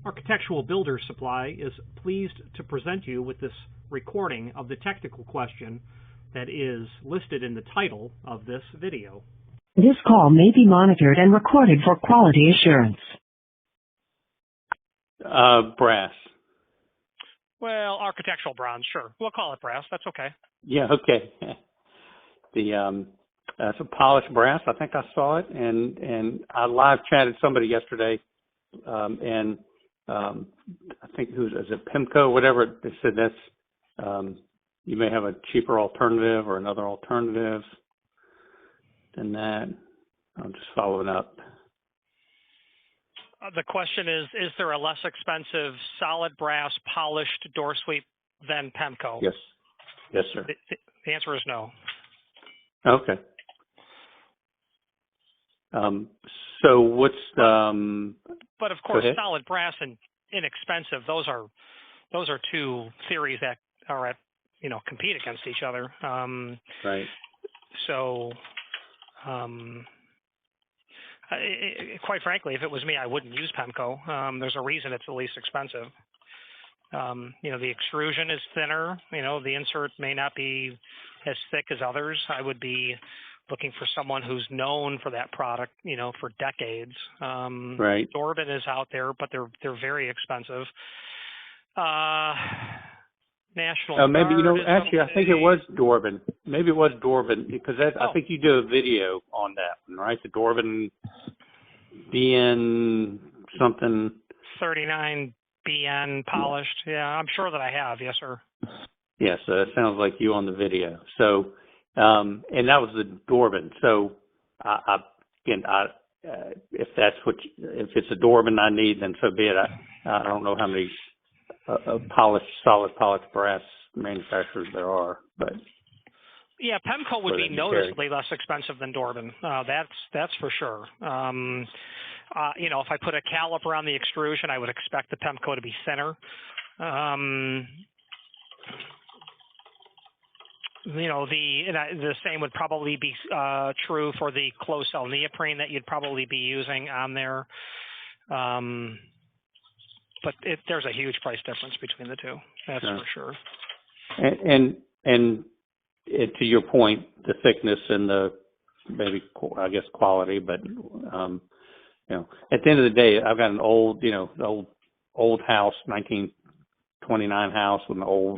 Architectural Builder Supply is pleased to present you with this recording of the technical question that is listed in the title of this video. This call may be monitored and recorded for quality assurance. Brass. Well, architectural bronze, sure. We'll call it brass. That's okay. Yeah, okay. It's a polished brass. I think I saw it, and I live chatted somebody yesterday, and I think is it Pemko, whatever. They said that's you may have a cheaper alternative or another alternative than that. I'm just following up. The question is there a less expensive solid brass polished door sweep than Pemko? Yes. Yes, sir. The answer is no. Okay. So what's but of course, solid brass and inexpensive, those are two theories that are at, compete against each other. Right. So quite frankly, if it was me, I wouldn't use Pemko. There's a reason it's the least expensive. The extrusion is thinner. The insert may not be as thick as others. I would be looking for someone who's known for that product, for decades. Right. Dorbin is out there, but they're very expensive. National maybe Guard actually, I think it was Dorbin. Maybe it was Dorbin because I think you do a video on that one, right? The Dorbin BN something 39 BN polished. Yeah, I'm sure that I have. Yes, sir. Yes, it sounds like you on the video. So, and that was the Dorbin. So, if that's if it's a Dorbin I need, then so be it. I don't know how many solid polished brass manufacturers there are, but yeah, Pemko would be noticeably less expensive than Dorbin. That's for sure. If I put a caliper on the extrusion, I would expect the Pemko to be thinner. The same would probably be true for the closed cell neoprene that you'd probably be using on there. But there's a huge price difference between the two. That's for sure. And to your point, the thickness and the maybe quality, but at the end of the day, I've got an old house, 1929 house with an old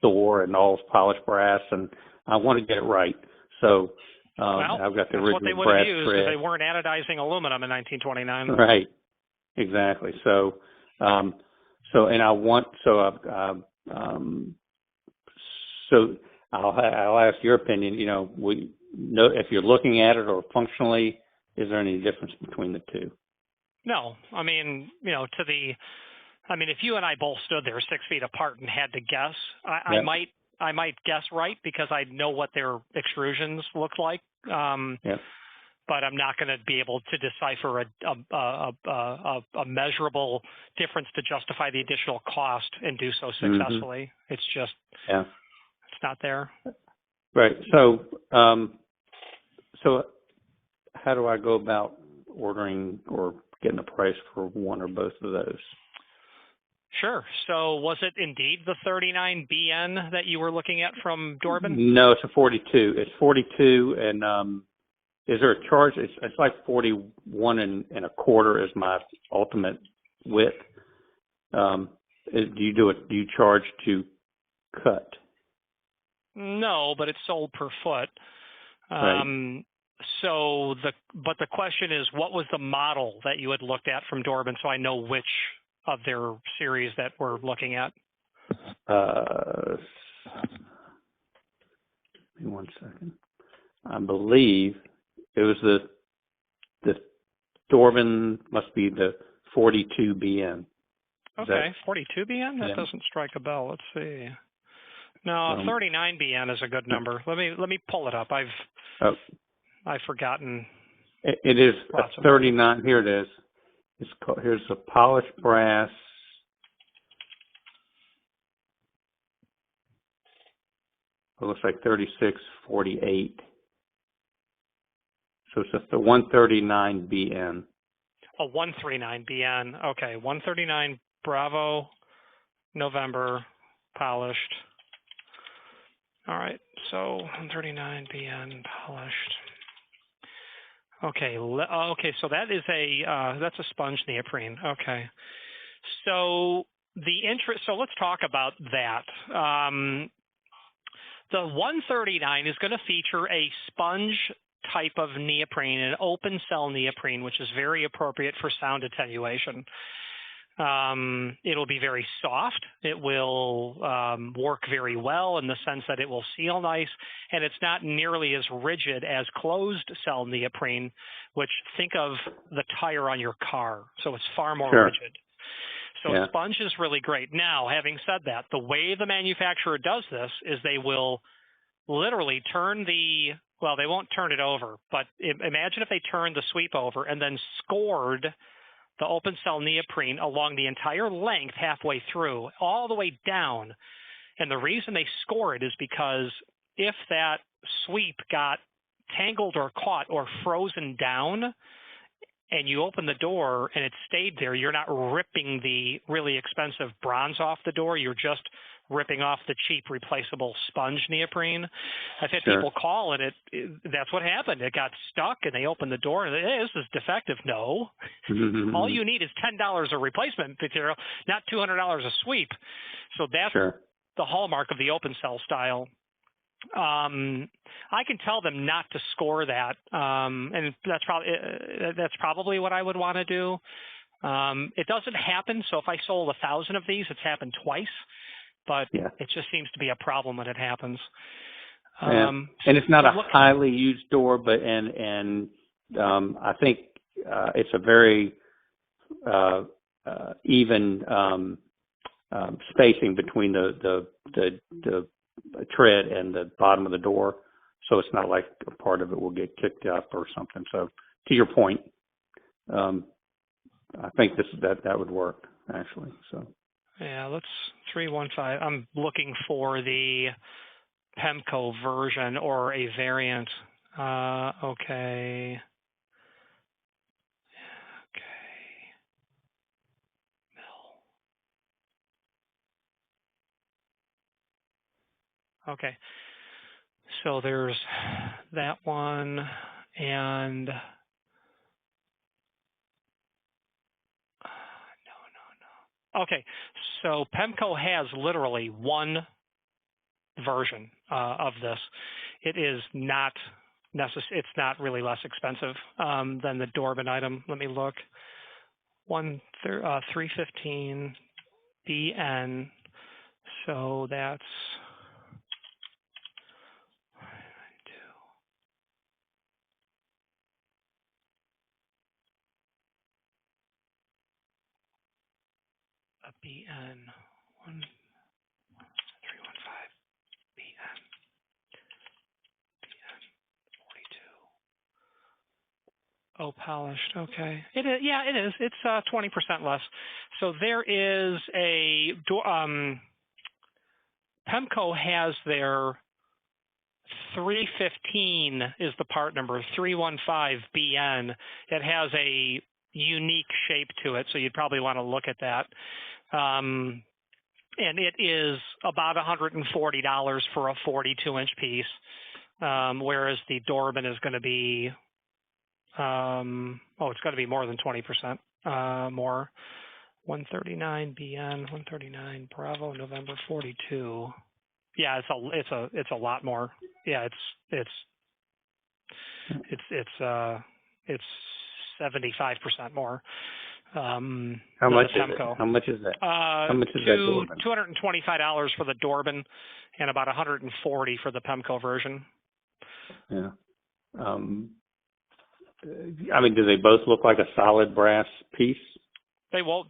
door and all polished brass, and I want to get it right. So I've got the original what they would brass have used thread. Because they weren't anodizing aluminum in 1929. Right. Exactly. So I'll ask your opinion. If you're looking at it or functionally, is there any difference between the two? No. I mean, if you and I both stood there 6 feet apart and had to guess, I might guess right because I know what their extrusions look like. But I'm not going to be able to decipher a measurable difference to justify the additional cost and do so successfully. Mm-hmm. It's just, it's not there. Right. So how do I go about ordering or getting a price for one or both of those? Sure. So was it indeed the 39 BN that you were looking at from Dorbin? No, it's a 42. It's 42 and, is there a charge? It's like 41 and a quarter is my ultimate width. Do you charge to cut? No, but it's sold per foot. Right. But the question is, what was the model that you had looked at from Dorbin, so I know which of their series that we're looking at? Give me 1 second. I believe it was the Dorbin must be the 42 BN. Okay, 42 BN? That doesn't strike a bell. Let's see. No, 39 BN is a good number. Let me pull it up. I've forgotten. It is a 39. Here it is. Here's a polished brass. It looks like 3648. So it's just the 139 BN. A 139 BN. Okay, 139 Bravo, November, polished. All right, so 139 BN polished. Okay, okay, so that is that's a sponge neoprene. Okay, so so let's talk about that. The 139 is going to feature a sponge type of neoprene, an open cell neoprene, which is very appropriate for sound attenuation. It'll be very soft. It will work very well in the sense that it will seal nice, and it's not nearly as rigid as closed cell neoprene, which think of the tire on your car. So it's far more rigid. So sponge is really great. Now, having said that, the way the manufacturer does this is they will literally turn they won't turn it over, but imagine if they turned the sweep over and then scored the open cell neoprene along the entire length halfway through, all the way down. And the reason they score it is because if that sweep got tangled or caught or frozen down, and you open the door and it stayed there, you're not ripping the really expensive bronze off the door. You're just ripping off the cheap replaceable sponge neoprene. I've had people call and that's what happened. It got stuck and they opened the door and hey, this is defective. No. All you need is $10 of replacement material, not $200 a sweep. So that's the hallmark of the open cell style. I can tell them not to score that, and that's probably what I would want to do. It doesn't happen. So if I sold 1,000 of these, it's happened twice, but it just seems to be a problem when it happens. And it's not a highly used door, but I think it's a very even spacing between the tread and the bottom of the door, so it's not like a part of it will get kicked up or something. So to your point, I think that would work actually. So let's 315. I'm looking for the Pemko version or a variant. Okay. Okay, so there's that one, and no. Okay, so Pemko has literally one version of this. It is not it's not really less expensive than the Dorbin item. Let me look. 315 BN. So that's a BN 1315 BN 42. Oh, polished. Okay. It is. Yeah, it is. It's 20% less. So there is a Pemko has their 315 is the part number, 315 BN. It has a unique shape to it, so you'd probably want to look at that. And it is about $140 for a 42-inch piece, whereas the Dorbin is going to be, it's going to be more than 20% more. 139 BN, 139 Bravo, November 42. Yeah, it's a lot more. Yeah, it's 75% more. How much is it? How much is that? How much is that Dorbin? $225 for the Dorbin, and about $140 for the Pemko version. Yeah. I mean, do they both look like a solid brass piece? They will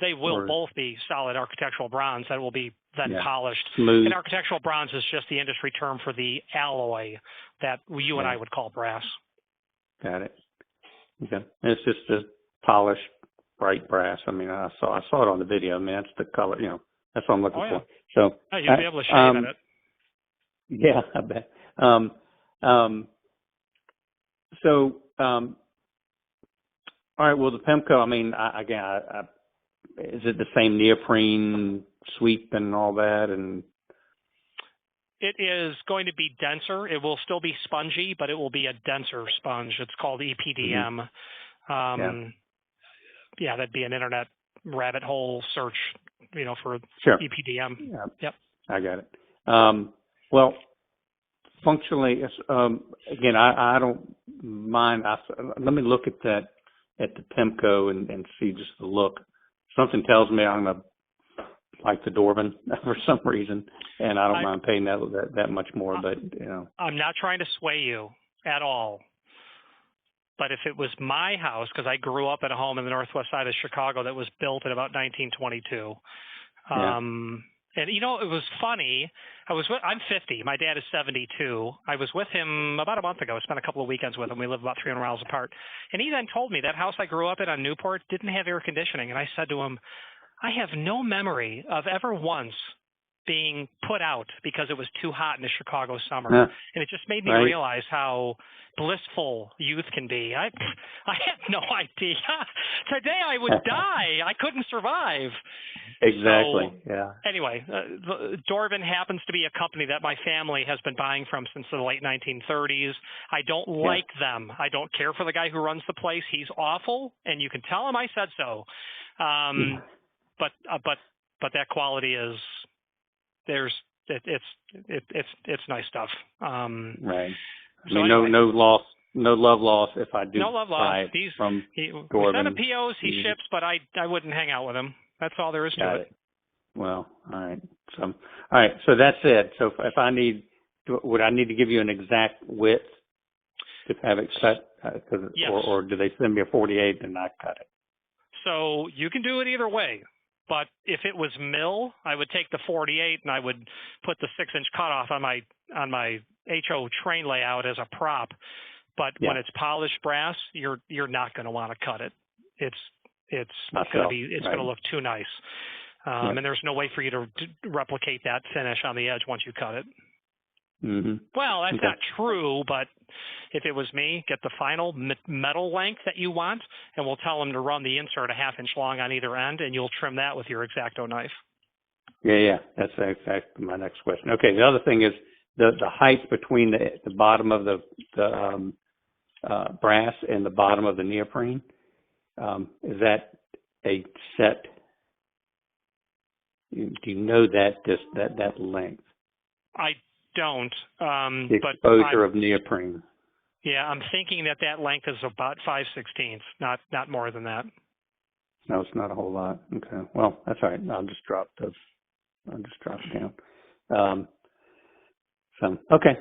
both be solid architectural bronze that will be then polished. Smooth. And architectural bronze is just the industry term for the alloy that you and I would call brass. Got it. Okay. And it's just a polished, bright brass. I mean, I saw it on the video. I mean, that's the color. You know, that's what I'm looking for. So you'll be able to shave in it. Yeah, I bet. All right. Well, the Pemko. I mean, is it the same neoprene sweep and all that? And it is going to be denser. It will still be spongy, but it will be a denser sponge. It's called EPDM. Yeah, that'd be an internet rabbit hole search, for sure. EPDM. Yeah. Yep. I got it. Well, functionally, again, I don't mind. Let me look at that at the Pemko and see just the look. Something tells me I'm gonna like the Doorbin for some reason, and I don't mind paying that much more. But I'm not trying to sway you at all. But if it was my house, because I grew up at a home in the northwest side of Chicago that was built in about 1922. And it was funny. I'm 50. My dad is 72. I was with him about a month ago. I spent a couple of weekends with him. We live about 300 miles apart. And he then told me that house I grew up in on Newport didn't have air conditioning. And I said to him, I have no memory of ever once being put out because it was too hot in the Chicago summer. And it just made me realize how blissful youth can be. I had no idea. Today I would die. I couldn't survive. Exactly. So, yeah. Anyway, Doorbin happens to be a company that my family has been buying from since the late 1930s. I don't like them. I don't care for the guy who runs the place. He's awful, and you can tell him I said so. But that quality is it's nice stuff. Right. So no love lost if I do. No love lost. We send him POs, he ships, but I wouldn't hang out with him. That's all there is to it. Well, all right. So that's it. So if I would I need to give you an exact width to have it cut? Yes. Or do they send me a 48 and I cut it? So you can do it either way. But if it was mill, I would take the 48 and I would put the 6-inch cutoff on my HO train layout as a prop. But when it's polished brass, you're not going to want to cut it. It's going to look too nice. And there's no way for you to replicate that finish on the edge once you cut it. Mm-hmm. Well, that's not true, but if it was me, get the final metal length that you want, and we'll tell them to run the insert a 1/2 inch long on either end, and you'll trim that with your X-Acto knife. Yeah. That's exactly my next question. Okay, the other thing is the height between the bottom of the brass and the bottom of the neoprene. Is that a set? Do you know that length? I don't. The exposure of neoprene. Yeah, I'm thinking that length is about 5/16, not more than that. No, it's not a whole lot. Okay. Well, that's all right. I'll just drop it down. Okay.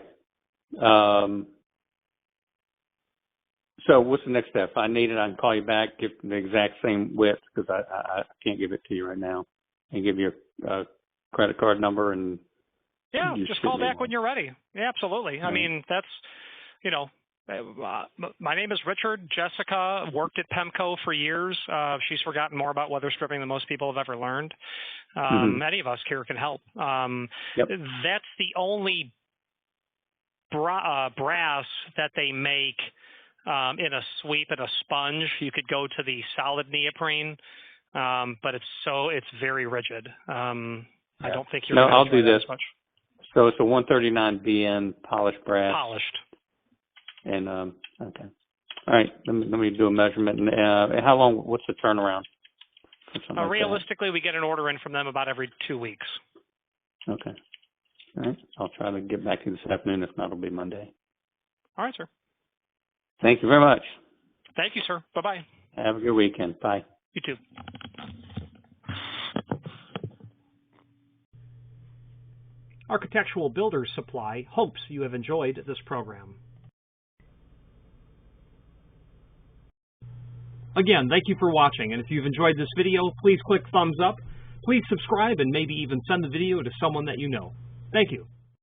So what's the next step? If I need it, I can call you back, give the exact same width because I can't give it to you right now, and give you a credit card number and. Yeah, just call back when you're ready. Yeah, absolutely. I mean, that's, my name is Richard. Jessica worked at Pemko for years. She's forgotten more about weather stripping than most people have ever learned. Any of us here can help. That's the only brass that they make in a sweep and a sponge. You could go to the solid neoprene, but it's very rigid. I don't think you're. No, I'll do this. Much. So it's a 139 BN polished brass. Polished. And okay. All right. Let me do a measurement. And how long? What's the turnaround? Realistically, we get an order in from them about every 2 weeks. Okay. All right. I'll try to get back to you this afternoon. If not, it'll be Monday. All right, sir. Thank you very much. Thank you, sir. Bye-bye. Have a good weekend. Bye. You too. Architectural Builders Supply hopes you have enjoyed this program. Again, thank you for watching, and if you've enjoyed this video, please click thumbs up, please subscribe, and maybe even send the video to someone that you know. Thank you.